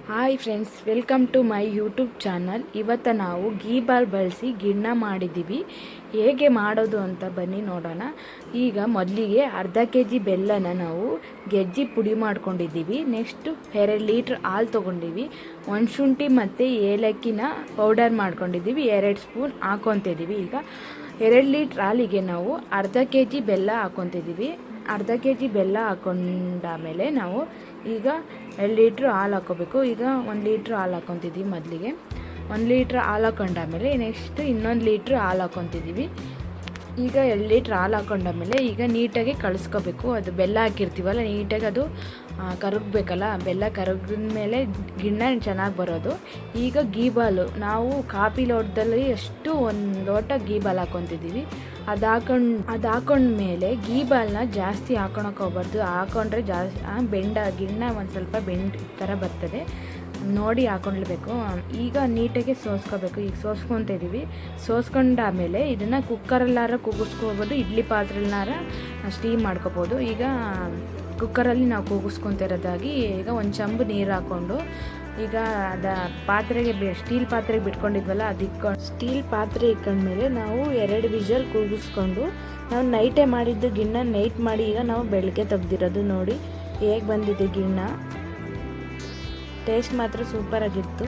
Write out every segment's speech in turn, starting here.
Hi friends, welcome to my YouTube channel. ಇವತ್ತು ನಾವು ghee ball ಬಳಸಿ ಗಿಣ್ಣ ಮಾಡಿದ್ದೀವಿ. ಹೇಗೆ ಮಾಡೋದು ಅಂತ ಬನ್ನಿ ನೋಡೋಣ. ಈಗ ಮೊದಲಿಗೆ ಅರ್ಧ kg ಬೆಲ್ಲನ ನಾವು ಗೆಜ್ಜಿ ಪುಡಿ ಮಾಡ್ಕೊಂಡಿದ್ದೀವಿ. ನೆಕ್ಸ್ಟು 2 ಲೀಟ್ರ್ ಹಾಲು ತೊಗೊಂಡಿವಿ. ಶುಂಠಿ ಮತ್ತು ಏಲಕ್ಕಿನ ಪೌಡರ್ ಮಾಡ್ಕೊಂಡಿದ್ದೀವಿ. 2 ಸ್ಪೂನ್ ಹಾಕ್ಕೊತಿದ್ದೀವಿ. ಈಗ 2 ಲೀಟ್ರ್ ಹಾಲಿಗೆ ನಾವು ಅರ್ಧ kg ಬೆಲ್ಲ ಹಾಕ್ಕೊತಿದ್ದೀವಿ. ಅರ್ಧ kg ಬೆಲ್ಲ ಹಾಕ್ಕೊಂಡಾಮೇಲೆ ನಾವು ಈಗ 2 ಲೀಟ್ರ್ ಹಾಲು ಹಾಕ್ಕೋಬೇಕು. ಈಗ 1 ಲೀಟ್ರ್ ಹಾಲು ಹಾಕ್ಕೊತಿದ್ದೀವಿ. ಮೊದಲಿಗೆ 1 ಲೀಟ್ರ್ ಹಾಲು ಹಾಕ್ಕೊಂಡಾಮೇಲೆ ನೆಕ್ಸ್ಟ್ ಇನ್ನೊಂದು ಲೀಟ್ರ್ ಹಾಲು ಹಾಕ್ಕೊತಿದ್ದೀವಿ. ಈಗ 2 ಲೀಟ್ರ್ ಹಾಲು ಹಾಕ್ಕೊಂಡಾಮೇಲೆ ಈಗ ನೀಟಾಗಿ ಕಳಿಸ್ಕೋಬೇಕು. ಅದು ಬೆಲ್ಲ ಹಾಕಿರ್ತೀವಲ್ಲ, ನೀಟಾಗಿ ಅದು ಕರಗಬೇಕಲ್ಲ. ಬೆಲ್ಲ ಕರಗಿದ ಮೇಲೆ ಗಿಣ್ಣ ಚೆನ್ನಾಗಿ ಬರೋದು. ಈಗ ಗೀ ಬಾಲು ನಾವು ಕಾಫಿ ಲೋಟದಲ್ಲಿ ಎಷ್ಟು 1 ಲೋಟ ಗೀ ಬಾಲ್ ಹಾಕ್ಕೊತಿದ್ದೀವಿ. ಅದು ಹಾಕೊಂಡ್ಮೇಲೆ ಗೀ ಬಾಲ್ನ ಜಾಸ್ತಿ ಹಾಕೊಳಕ್ಕೆ ಹೋಗ್ಬಾರ್ದು. ಹಾಕೊಂಡ್ರೆ ಜಾಸ್ತಿ ಗಿಣ್ಣ ಒಂದು ಸ್ವಲ್ಪ ಬೆಂಡ್ ಥರ ಬರ್ತದೆ, ನೋಡಿ ಹಾಕ್ಕೊಳ್ಬೇಕು. ಈಗ ನೀಟಾಗಿ ಸೋಸ್ಕೋಬೇಕು. ಈಗ ಸೋಸ್ಕೊತಿದ್ದೀವಿ. ಸೋಸ್ಕೊಂಡಾಮೇಲೆ ಇದನ್ನು ಕುಕ್ಕರಲ್ಲಾರ ಕೂಗಿಸ್ಕೋಬೋದು, ಇಡ್ಲಿ ಪಾತ್ರೆಲ್ಲಾರ ಸ್ಟೀಮ್ ಮಾಡ್ಕೋಬೋದು. ಈಗ ಕುಕ್ಕರಲ್ಲಿ ನಾವು ಕೂಗಿಸ್ಕೊತಿರೋದಾಗಿ ಈಗ 1 ಚಂಬು ನೀರು ಹಾಕ್ಕೊಂಡು ಈಗ ಪಾತ್ರೆಗೆ ಸ್ಟೀಲ್ ಪಾತ್ರೆಗೆ ಬಿಟ್ಕೊಂಡಿದ್ವಲ್ಲ, ಸ್ಟೀಲ್ ಪಾತ್ರೆ ಇಟ್ಕೊಂಡ್ಮೇಲೆ ನಾವು 2 ವಿಷಲ್ ಕೂಗಿಸ್ಕೊಂಡು ನಾವು ನೈಟೇ ಮಾಡಿದ್ದು ಗಿಣ್ಣ ನೈಟ್ ಮಾಡಿ ಈಗ ನಾವು ಬೆಳಗ್ಗೆ ತೆಗ್ದಿರೋದು. ನೋಡಿ ಹೇಗೆ ಬಂದಿದೆ ಗಿಣ್ಣ. ಟೇಸ್ಟ್ ಮಾತ್ರ ಸೂಪರಾಗಿತ್ತು.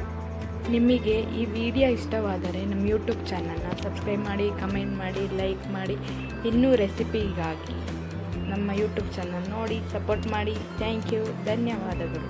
ನಿಮಗೆ ಈ ವಿಡಿಯೋ ಇಷ್ಟವಾದರೆ ನಮ್ಮ ಯೂಟ್ಯೂಬ್ ಚಾನಲ್ನ ಸಬ್ಸ್ಕ್ರೈಬ್ ಮಾಡಿ, ಕಮೆಂಟ್ ಮಾಡಿ, ಲೈಕ್ ಮಾಡಿ. ಇನ್ನೂ ರೆಸಿಪಿಗಾಗಿ ನಮ್ಮ ಯೂಟ್ಯೂಬ್ ಚಾನಲ್ ನೋಡಿ ಸಪೋರ್ಟ್ ಮಾಡಿ. ಥ್ಯಾಂಕ್ ಯು, ಧನ್ಯವಾದಗಳು.